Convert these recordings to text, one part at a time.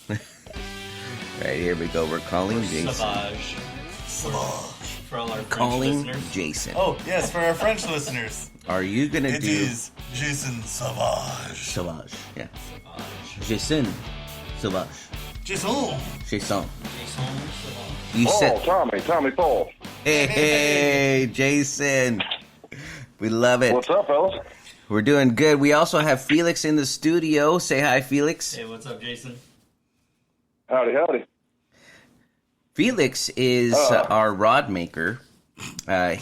Right, here we go. We're calling Jason. Sauvage. For all our French Calling listeners. Jason. Oh, yes, for our French listeners. Are you going to It do... is Jason Sauvage. Sauvage. Yeah. Sauvage. Jason. Sauvage. Jason. Jason. Jason Sauvage. You said... Tommy Paul. Hey, Jason. We love it. What's up, fellas? We're doing good. We also have Felix in the studio. Say hi, Felix. Hey, what's up, Jason? Howdy. Felix is our rod maker.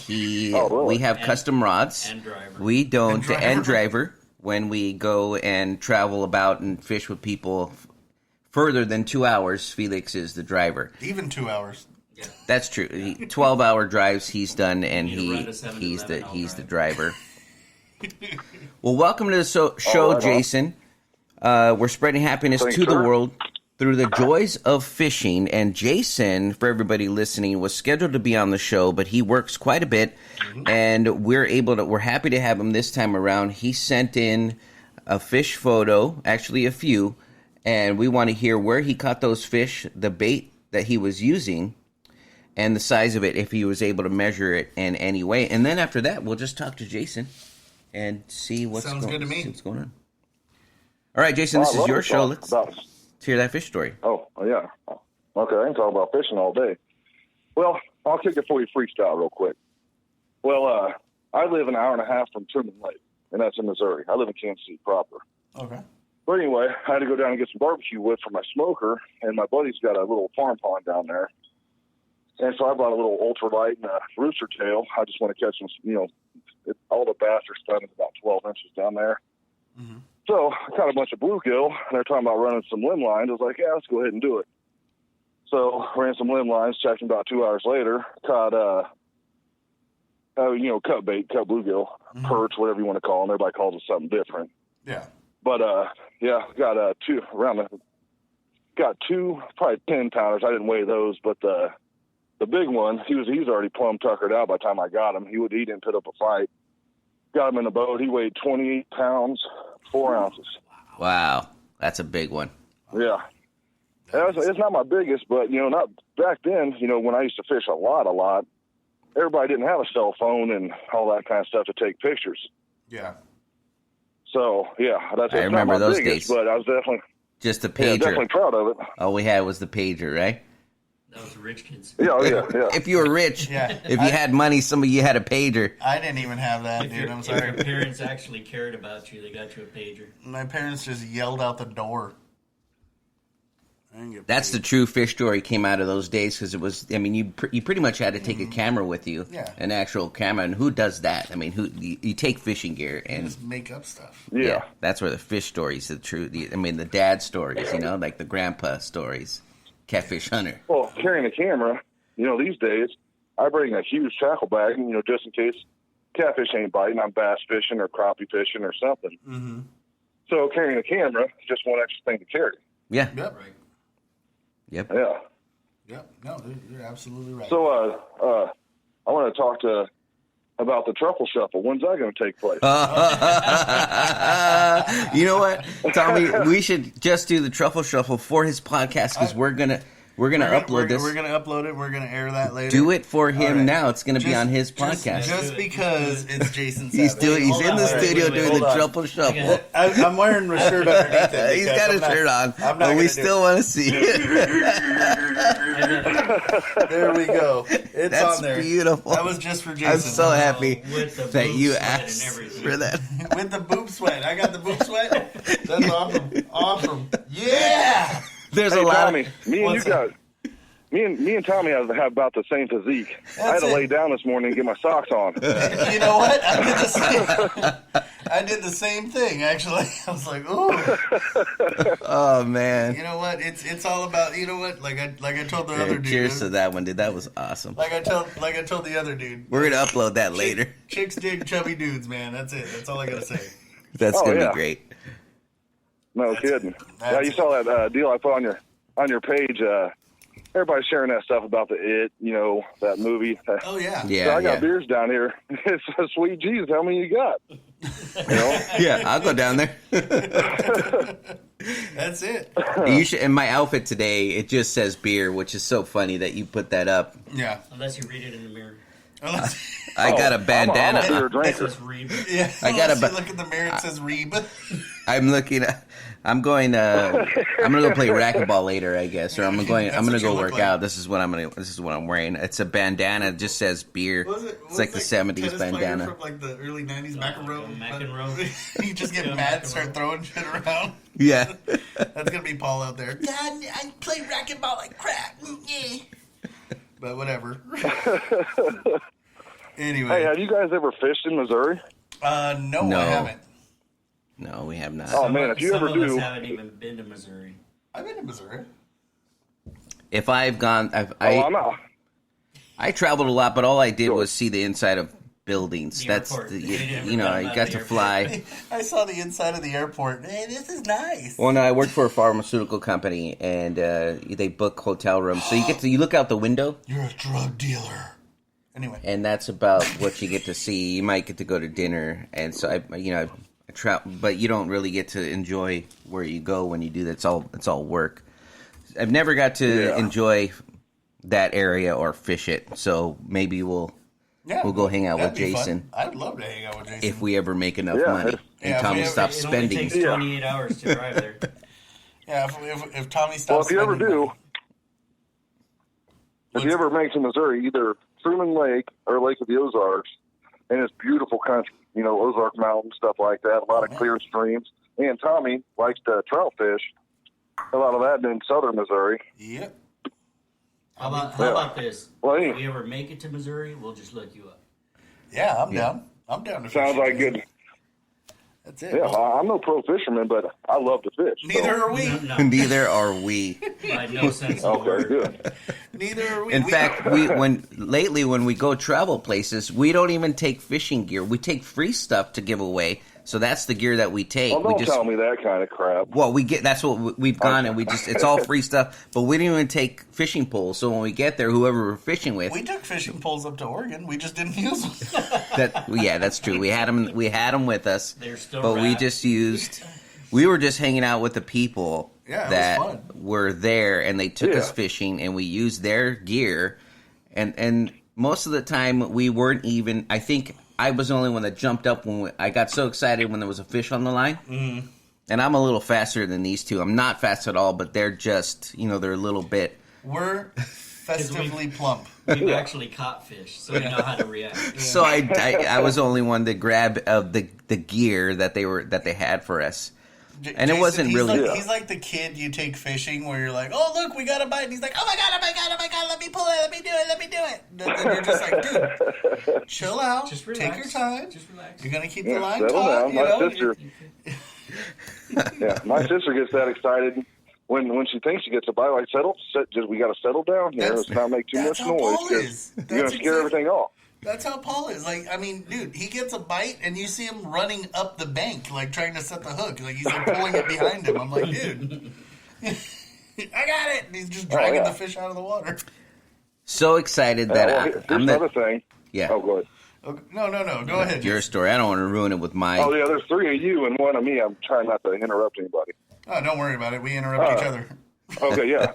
We have custom rods. And driver. We don't and driver when we go and travel about and fish with people further than 2 hours. Felix is the driver. Even 2 hours. Yeah. That's true. 12-hour drives he's done, and You run a 7 to he's 11 the drive. driver. Well, welcome to the show, right on. Jason. We're spreading happiness Thanks, to the sir. world through the joys of fishing. And Jason, for everybody listening, was scheduled to be on the show, but he works quite a bit, and we're happy to have him this time around. He sent in a fish photo, actually a few, and we want to hear where he caught those fish, the bait that he was using, and the size of it, if he was able to measure it in any way. And then after that, we'll just talk to Jason and see what's Sounds good to me. see what's going on. All right, Jason, this is your show. Let's hear that fish story. Oh, yeah. Okay, I can talk about fishing all day. Well, I'll kick it for you freestyle real quick. Well, I live an hour and a half from Truman Lake, and that's in Missouri. I live in Kansas City proper. Okay. But anyway, I had to go down and get some barbecue wood for my smoker, and my buddy's got a little farm pond down there. And so I bought a little ultralight and a rooster tail. I just want to catch some, all the bass are standing about 12 inches down there. Mm-hmm. So I caught a bunch of bluegill, and they're talking about running some limb lines. I was like, yeah, let's go ahead and do it. So ran some limb lines, checked them about 2 hours later, caught, cut bait, cut bluegill, perch, whatever you want to call them. Everybody calls it something different. Yeah. But, got two, probably 10 pounders. I didn't weigh those, but the big one, he was already plumb tuckered out by the time I got him. He didn't put up a fight. Got him in the boat. He weighed 28 pounds, 4 ounces. Wow, that's a big one. Yeah. It's not my biggest, but, not back then, when I used to fish a lot, everybody didn't have a cell phone and all that kind of stuff to take pictures. Yeah. So, yeah, that's I remember not my those biggest, days. But I was definitely Definitely proud of it. All we had was the pager, right? That was rich kids. Yeah. If you were rich, Yeah. if you had money, some of you had a pager. I didn't even have that, If dude. your, I'm if your sorry. parents actually cared about you, they got you a pager. My parents just yelled out the door. I didn't get That's the paid. true fish story came out of those days because it was. I mean, you pretty much had to take a camera with you, Yeah. an actual camera. And who does that? I mean, you take fishing gear and Just make up stuff. Yeah. that's where the fish stories, the dad stories, like the grandpa stories, catfish hunter. Well, carrying a camera, these days, I bring a huge tackle bag, just in case catfish ain't biting. I'm bass fishing or crappie fishing or something. Mm-hmm. So carrying a camera is just one extra thing to carry. Yeah. Yep. Right. Yep. Yeah. Yep. No, you're absolutely right. So I want to talk about the Truffle-Shuffle. When's that going to take place? You know what, Tommy? We should just do the Truffle-Shuffle for his podcast because we're gonna upload this. We're gonna upload it. We're gonna air that later. Do it for him All right. now. It's gonna be on his podcast. Just because it's Jason He's Savage. in Hold the on, wait, studio wait, doing hold the on. Truffle-Shuffle. I'm wearing a shirt underneath it. He's because got I'm a not- shirt on, I'm not but we gonna still do want to see it. it. There we go. It's That's on there. beautiful. That was just for Jason. I'm so happy With the that boob you sweat and asked everything. for that. With the boob sweat. I got the boob sweat. That's awesome. Awesome. Yeah. There's Hey, a lot. Tommy, me and What's you up? got... Me and Tommy have about the same physique. I had That's to it. lay down this morning and get my socks on. You know what? I did the same thing, actually. I was like, ooh. Oh man. You know what? It's all about, you know what? Like I told the other dude. Cheers to that one, dude. That was awesome. Like I told the other dude. We're gonna upload that later. Chicks dig chubby dudes, man. That's it. That's all I gotta say. That's Oh, gonna yeah. be great. No kidding. Yeah, that's you saw that deal I put on your page. Everybody's sharing that stuff about the that movie. Oh yeah. So Yeah, I got yeah. beers down here. It's a sweet Jesus. How many you got? You know? Yeah, I'll go down there. That's it. You should. In my outfit today, it just says beer, which is so funny that you put that up. Yeah. Unless you read it in the mirror. I got a bandana. I'm a beer It drinker. says read. Yeah. I got Unless a you look in the mirror, it says Reeb. I'm looking. I'm going. I'm gonna go play racquetball later, I guess, or I'm going. That's I'm gonna what you go look work like. out. This is what I'm wearing. It's a bandana. It just says beer. It's like the '70s bandana. From like the early '90s, McEnroe. McEnroe. You just get Yeah, mad, McEnroe. start throwing shit around. Yeah. That's gonna be Paul out there. God, I play racquetball like crap. Yeah. But whatever. Anyway, Hey, have you guys ever fished in Missouri? no, No. I haven't. No, we have not. Oh, man, if you Some ever of us do- haven't even been to Missouri. I've been to Missouri. If I've gone, I'm I not. I traveled a lot, but all I did was see the inside of buildings. The That's airport. the, You didn't you know, forget I about got the to airport. fly. I saw the inside of the airport. Hey, this is nice. Well, no, I worked for a pharmaceutical company, and they book hotel rooms. So you look out the window, You're a drug dealer. Anyway, and that's about what you get to see. You might get to go to dinner, and so I but you don't really get to enjoy where you go when you do that. It's all work. I've never got to enjoy that area or fish it. So maybe we'll go hang out with that'd be fun. Jason I'd love to hang out with Jason. if we ever make enough Yeah, money yeah, and if Tommy we ever- stops It only spending. takes 28 hours to drive there. Yeah, if Tommy Well, stops. if you ever spending do, money. if you ever make it to Missouri, either Truman Lake or Lake of the Ozarks, and it's beautiful country, you know, Ozark Mountain, stuff like that, a lot of clear streams. And Tommy likes to trout fish, a lot of that in southern Missouri. Yep. How about this? Well, If anyway. we ever make it to Missouri, we'll just look you up. Yeah, I'm down. I'm down to fish. Sounds like good. That's it. Yeah, I'm no pro fisherman, but I love to fish. so- Neither are we. No, Neither are we. by no sense of the Okay, word. good. Neither are we. In fact, when we go travel places, we don't even take fishing gear. We take free stuff to give away. So that's the gear that we take. Well, don't we just tell me that kind of crap. well, we get that's what we've gone and we just it's all free stuff. But we didn't even take fishing poles. So when we get there, whoever we're fishing with, we took fishing poles up to Oregon. We just didn't use them. that's true. We had them with us. They're still but we wrapped. just used. We were just hanging out with the people Yeah, it was that fun. were there, and they took us Yeah. fishing, and we used their gear. And most of the time, we weren't even. I think I was the only one that jumped up when I got so excited when there was a fish on the line. Mm-hmm. And I'm a little faster than these two. I'm not fast at all, but they're just they're a little bit. We're festively plump. We've actually caught fish, so we know how to react. So I was the only one that grabbed the gear that they had for us. And it wasn't he's really- Like, he's like the kid you take fishing where you're like, oh, look, we got a bite. And he's like, oh, my God, let me pull it. Let me do it. And you're just like, dude, chill out. Just Take relax. your time. Just relax. You're going to keep Yeah, the line settle taut. down. You know? My sister, my sister gets that excited when she thinks she gets a bite. Like, we got to settle down here. That's- Let's not make too that's much how noise. Paul 'cause is. You're That's gonna scare everything off. That's how Paul is. Like, I mean, dude, he gets a bite and you see him running up the bank, like trying to set the hook. Like, he's like pulling it behind him. I'm like, dude, I got it. And he's just dragging yeah. the fish out of the water. So excited that Here's I'm another thing. yeah. Oh, go ahead. Okay, no. Go ahead. Your story. I don't want to ruin it with my. Oh, yeah, there's three of you and one of me. I'm trying not to interrupt anybody. Oh, don't worry about it. We interrupt each other. Okay, yeah.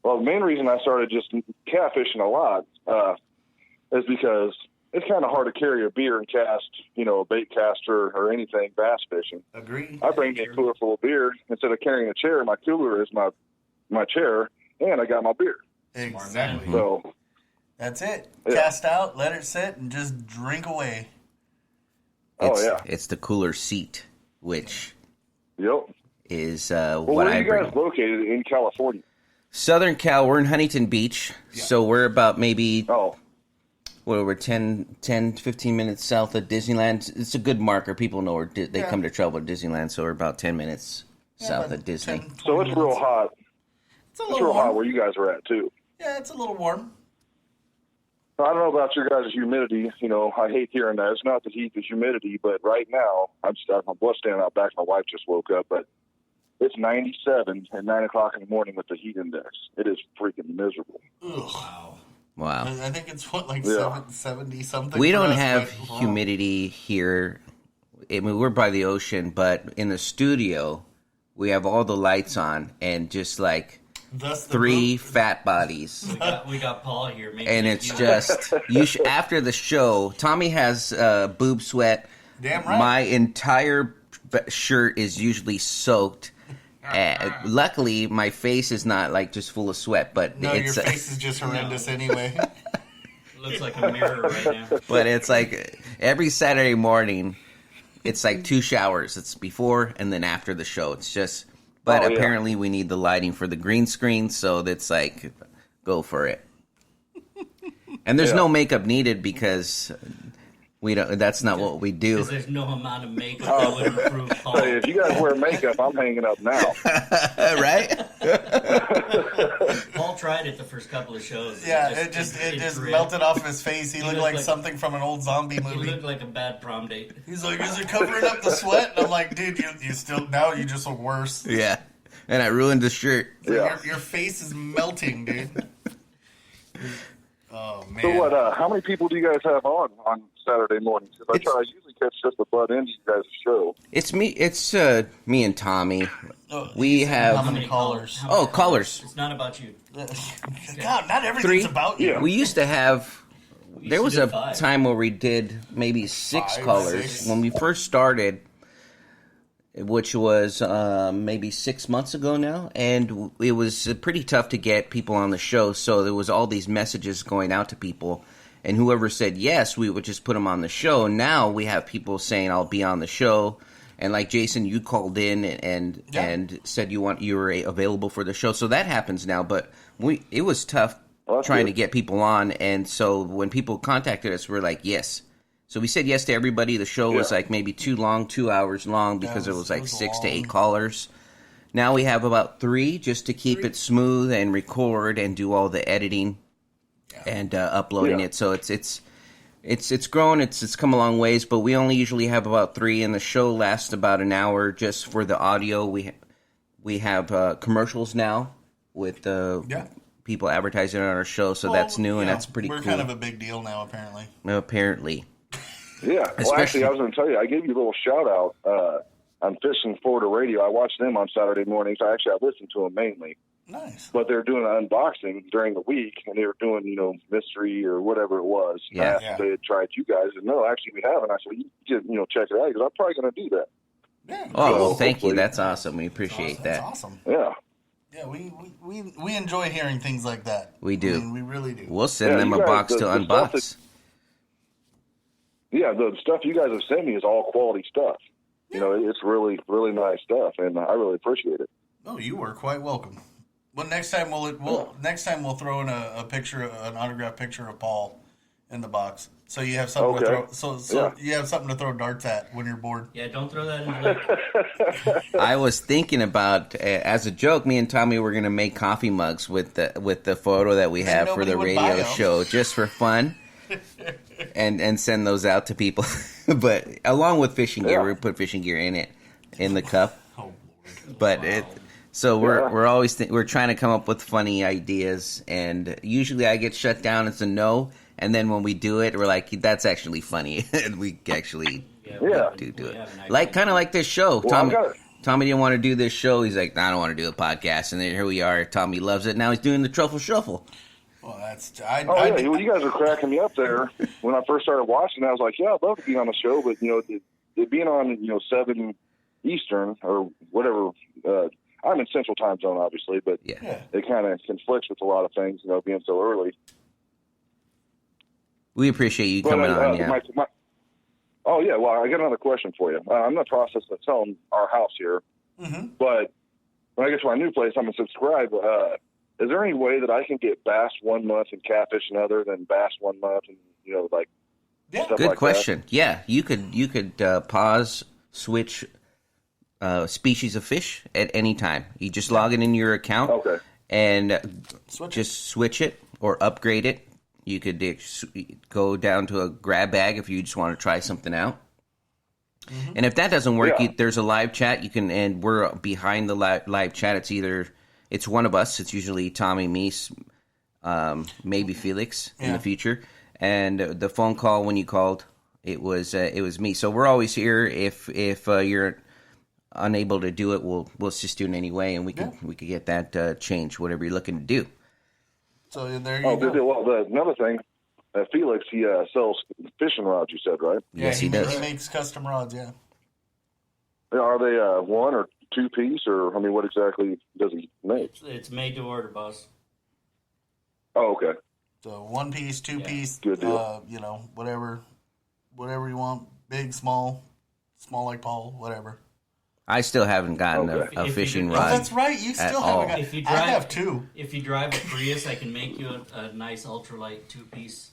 Well, the main reason I started just catfishing a lot is because it's kind of hard to carry a beer and cast, a bait caster or anything bass fishing. Agree. I bring me a cooler full of beer. Instead of carrying a chair, my cooler is my chair, and I got my beer. Exactly. So, That's it. Yeah. Cast out, let it sit, and just drink away. It's the cooler seat, which yep. is Well, what where I are you bring. guys located in California? Southern Cal. We're in Huntington Beach, so we're about maybe Oh, we're 10, 15 minutes south of Disneyland. It's a good marker. People know where they come to travel to Disneyland, so we're about 10 minutes south about of Disney. 10, so 20 it's real minutes. hot. It's a It's little real hot warm. where you guys are at, too. Yeah, it's a little warm. I don't know about your guys' humidity. I hate hearing that. It's not the heat, the humidity. But right now, I'm standing out back. My wife just woke up, but it's 97 at 9 o'clock in the morning with the heat index. It is freaking miserable. Ugh. Wow. I think it's like Yeah. 70 something. We for don't us, have but- humidity here. I mean, we're by the ocean, but in the studio, we have all the lights on and just like Thus the 3 boob- fat bodies. We got Paul here. Making And it it's huge. just after the show, Tommy has boob sweat. Damn right. My entire shirt is usually soaked. Luckily, my face is not like just full of sweat, but No, it's your face is just horrendous anyway. Looks like a mirror right now. but it's like every Saturday morning, it's like 2 showers. It's before and then after the show. It's just, but Oh, yeah. apparently we need the lighting for the green screen, so that's like, go for it. And there's Yeah. no makeup needed because we don't. That's not what we do. Because there's no amount of makeup that would improve Paul. Hey, if you guys wear makeup, I'm hanging up now. Right? Paul tried it the first couple of shows. Yeah, it just ripped. melted off his face. He looked looked like like- something from an old zombie He movie. looked like a bad prom date. He's like, "Is it covering up the sweat?" And I'm like, "Dude, you still now you just look worse. Yeah. And I ruined the shirt. Yeah. Your face is melting, dude." Oh man. So what? How many people do you guys have on Saturday mornings? Because I usually catch just the butt end of you guys' show. It's me. It's me and Tommy. Oh, We have. how many callers? How many Oh, callers. It's not about you. God, not everything's 3? about you. Yeah. We used to have. We There used was to a do 5. time where we did maybe 6 5, callers 6. when we first started, which was maybe 6 months ago now, and it was pretty tough to get people on the show. So there was all these messages going out to people, and whoever said yes, we would just put them on the show. Now we have people saying, "I'll be on the show." And like Jason, you called in and said you were available for the show, so that happens now. But it was tough Well, that's trying good. to get people on, and so when people contacted us, we're like, yes. So we said yes to everybody. The show was Yeah. like maybe too long, 2 hours long, because Yeah, it was like it was 6 to long. 8 callers. Now we have about 3 just to keep it smooth and record and do all the editing and uploading Yeah. it. So it's grown. It's come a long ways, but we only usually have about 3, and the show lasts about an hour just for the audio. We have commercials now with people advertising on our show, so that's new and Yeah, that's pretty we're cool. kind of a big deal now, apparently. Apparently, Yeah. Well, Especially- actually, I was going to tell you, I gave you a little shout out on Fishing Florida Radio. I watch them on Saturday mornings. I listen to them mainly. Nice. But they're doing an unboxing during the week, and they were doing, mystery or whatever it was. Yeah. I asked if they had tried you guys, and no, actually we haven't. I said, you should, check it out, because I'm probably going to do that. Yeah. oh well, So, thank you. hopefully- That's awesome. We appreciate That's that. awesome. Yeah. Yeah, we enjoy hearing things like that. We do. I mean, we really do. We'll send Yeah, them you a guys- box the to stuff unbox. Yeah, the stuff you guys have sent me is all quality stuff. It's really, really nice stuff, and I really appreciate it. Oh, you are quite welcome. Well, next time we'll throw in a picture, an autographed picture of Paul in the box, so you have something to Okay. throw. So Yeah. you have something to throw darts at when you're bored. Yeah, don't throw that in the lake. I was thinking about, as a joke, me and Tommy were going to make coffee mugs with the photo that we Then have for nobody the would buy radio 'em. show, just for fun, and send those out to people. But along with fishing gear, Yeah. we put fishing gear in the cup. Oh Lord. But Wow. so Yeah. we're always we're trying to come up with funny ideas, and usually I get shut down. It's a no, and then when we do it, we're like, that's actually funny, and we actually Yeah. do we it. have an idea. Like kind of like this show. Well, Tommy I got it. Tommy didn't want to do this show. He's like, I don't want to do a podcast, and then here we are. Tommy loves it. Now he's doing the Truffle-Shuffle. Well, that's Oh, yeah. Well, you guys were cracking me up there. When I first started watching, I was like, yeah, I'd love to be on the show, but, it being on, 7 Eastern or whatever, I'm in Central Time Zone, obviously, but Yeah. it kind of conflicts with a lot of things, being so early. We appreciate you But, coming on. Yeah. oh, yeah, well, I got another question for you. I'm in the process of selling our house here, Mm-hmm. but when I get to my new place, I'm going to subscribe. Is there any way that I can get bass 1 month and catfish another, then bass 1 month and, Yeah. stuff Good like question. Yeah, you could pause, switch species of fish at any time. You just log it in your account that? Okay. and Switch just switch it or upgrade it. You could go down to a grab bag if you just want to try something out. And if that doesn't work, Yeah. there's a live chat. You can, and we're behind the live chat. It's one of us. It's usually Tommy, me, maybe Felix in Yeah. the future. And the phone call when you called, it was me. So we're always here. If you're unable to do it, we'll assist you in any way, and we could get that changed, whatever you're looking to do. So there you go. Well, another thing, Felix, he sells fishing rods. You said, right? Yeah, Yes, he does. He makes custom rods. Yeah. Are they one or two piece, or I mean, what exactly does he make? It's made to order, boss. Oh, okay. So 1 piece, 2 piece, Good deal. whatever you want, big, small like Paul, whatever. I still haven't gotten Okay. a If you fishing do- Oh, rod. that's right. You still all. haven't got. If you I drive- have 2. If you drive a Prius, I can make you a nice ultralight 2-piece.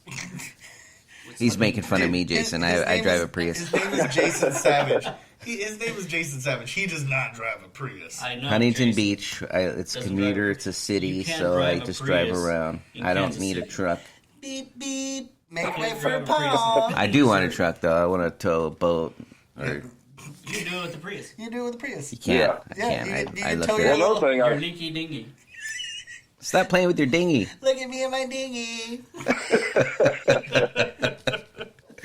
He's making fun of me, Jason. I drive a Prius. His name is Jason Savage. His name is Jason Savage. He does not drive a Prius. I know. Huntington Jason. Beach. It's Doesn't commuter. drive- It's a city, you can't so I drive a just drive Prius around. in I don't Kansas need a City. truck. Beep beep. Make Can't way for drive a Prius. Paul. I do want a truck though. I want to tow a boat. Or You do it with the Prius. You do it with the Prius. you can't. Yeah. I Yeah, can't. you I can look tow at your it. Well, another thing, Your leaky dingy. Stop playing with your dinghy. Look at me and my dinghy.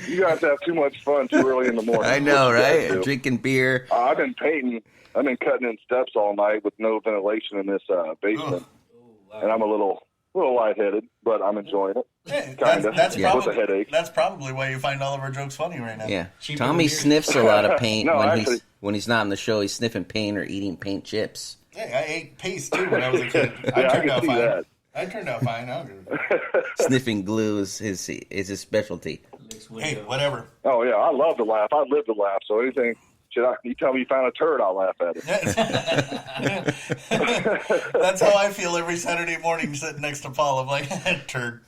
you guys have too much fun too early in the morning. I know, What you guys right? do. Drinking beer. I've been painting. I've been cutting in steps all night with no ventilation in this basement, and I'm a little lightheaded, but I'm enjoying it. Hey, Kinda. that's Yeah. probably With a headache. That's probably why you find all of our jokes funny right now. Yeah. Cheaper Tommy than beer. sniffs a lot of paint No, when actually- he's not on the show. He's sniffing paint or eating paint chips. Hey, I ate paste too when I was a kid. Yeah, I I turned can out see fine. that. I turned out fine. I don't give a- Sniffing glue is his specialty. Licks Hey, window. whatever. Oh yeah, I love to laugh. I live to laugh. So anything, you tell me you found a turd, I'll laugh at it. That's how I feel every Saturday morning sitting next to Paul. I'm like, turd.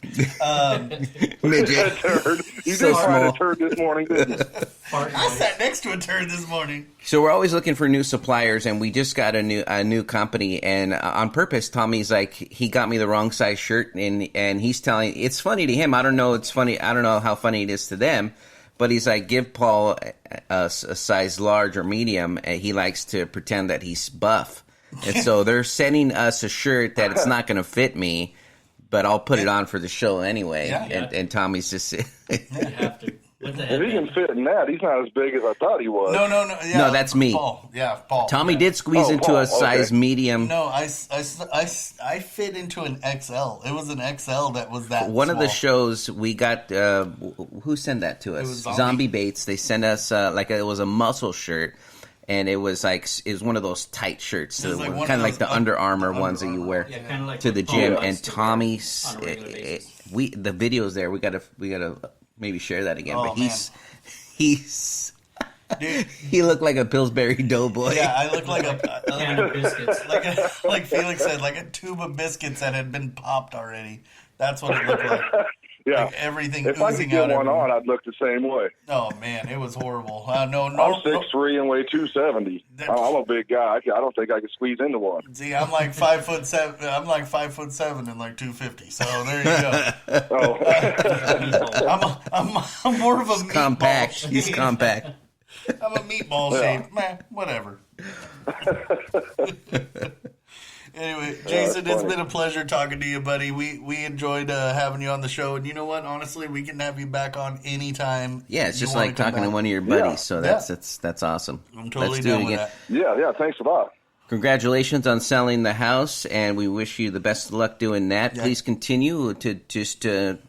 Midget. Turd. You So did find small. a turd this morning, didn't you? Fart I noise. sat next to a turd this morning. So we're always looking for new suppliers, and we just got a new company. And on purpose, Tommy's like, he got me the wrong size shirt, and he's telling. It's funny to him. I don't know. It's funny. I don't know how funny it is to them. But he's like, give Paul a size large or medium, and he likes to pretend that he's buff. And so they're sending us a shirt that it's not going to fit me, but I'll put it on for the show anyway. Yeah. And Tommy's just You have to. With the If he can headband. fit in that, he's not as big as I thought he was. No. Yeah, No, that's me. Paul. Yeah, Paul. Tommy Yeah. did squeeze Oh, into Paul, a size okay. medium. No, I fit into an XL. It was an XL that was that One of the small. shows we got, who sent that to us? was Zombie. Zombie Baits. They sent us it was a muscle shirt, and it was one of those tight shirts, It was like one of kind of like those the Under Armour the ones that Under you Armour. wear Yeah, kind of like to the what Paul gym. likes And to wear Tommy's, on a regular basis. the videos there. We gotta maybe share that again. Oh, but he's Dude, he looked like a Pillsbury Doughboy. yeah, I look like Can of biscuits. like Felix said, like a tube of biscuits that had been popped already. That's what it looked like. Yeah. Like everything If I could oozing get out. one everywhere. on, I'd look the same way. Oh man, it was horrible. No, I'm no. 6'3" and weigh 270. I'm a big guy. I don't think I could squeeze into one. See, I'm like 5'7". I'm like 5'7" and like 250. So there you go. Oh, I'm more of a meatball Compact. shape. He's compact. I'm a meatball shape. Man, whatever. Anyway, Jason, it's funny. been a pleasure talking to you, buddy. We enjoyed having you on the show, and you know what? Honestly, we can have you back on anytime. Yeah, it's you just wanna like come talking to back. one of your buddies. Yeah. So Yeah. that's awesome. I'm totally Let's do down it with again. that. yeah. Thanks a lot. Congratulations on selling the house, and we wish you the best of luck doing that. Yeah. Please continue to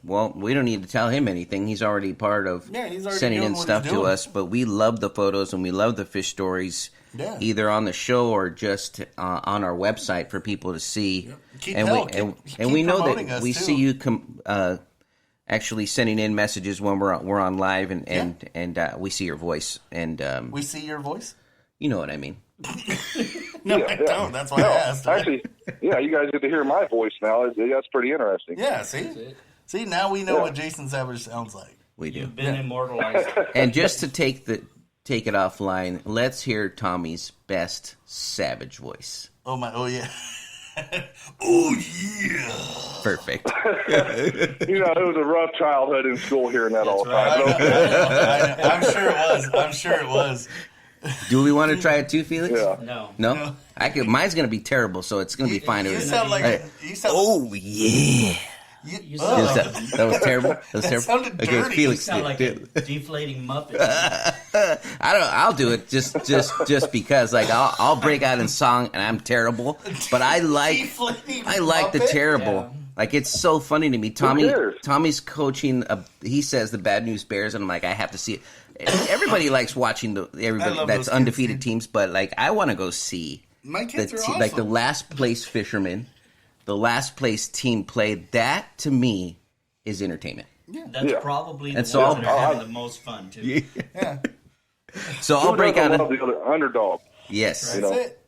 we don't need to tell him anything. He's already part of Yeah, he's already sending doing in what stuff he's to doing. us, but we love the photos and we love the fish stories, Yeah. either on the show or just on our website for people to see. Keep- And hell, we keep we know promoting that us, we too. see you actually sending in messages when we're on live, and we see your voice, and We see your voice? you know what I mean. No, Yeah, I yeah. don't. That's why I asked. Actually, yeah, you guys get to hear my voice now. That's pretty interesting. Yeah, see? See, now we know what Jason Savage sounds like. We do. You've been immortalized. And just to take it offline, let's hear Tommy's best Savage voice. Oh, yeah. Oh, yeah. Perfect. You know, it was a rough childhood in school hearing that all the I time. know, Okay. I know. I'm sure it was. Do we want to try it too, Felix? Yeah. No. No? Mine's going to be terrible, so it's going to be fine. You sound like... Hey. You sound, Oh, yeah. You Ugh. sound Is that was terrible. That was That terrible. sounded Okay, dirty. You Felix, sound like do- a deflating Muppet. I'll do it just because like I'll break out in song and I'm terrible, but I like Deflating the Muppet? terrible. Yeah. Like it's so funny to me. cares? Tommy's coaching. He says the Bad News Bears, and I'm like, I have to see it. Everybody likes watching everybody love that's those undefeated kids, teams, but like I want to go see My kids are awesome. like the last place fishermen, the last place team played. That to me is entertainment. That's Yeah. probably the And ones so that are having the most fun too. Yeah, So I'll break out. Love the other underdog. Yes. that's it.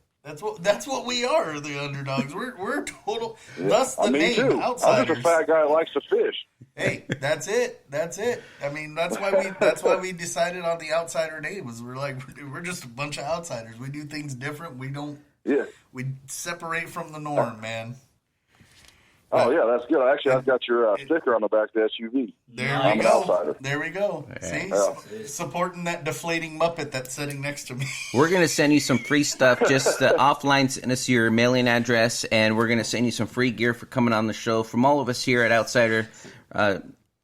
That's what we are, the underdogs. We're total. Thus the Me name too. I'm outsiders. just a fat guy that likes to fish. Hey, that's it. That's it. I mean, that's why we decided on the outsider name. Was we're like we're just a bunch of outsiders. We do things different. We don't. Yeah. We separate from the norm, man. Oh yeah, that's good. Actually, I've got your sticker on the back of the SUV. There I'm we an go. outsider. There we go. See, Yeah. supporting that deflating Muppet that's sitting next to me. We're going to send you some free stuff. Just offline, send us your mailing address, and we're going to send you some free gear for coming on the show from all of us here at Outsider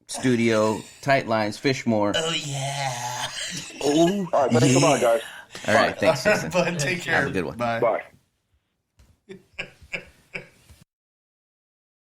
Studio, Tight Lines, Fishmore. Oh yeah. Oh, All right, thanks a lot, guys. all right. Thanks, Jason. Bud, take care. Have a good one. Bye. Bye.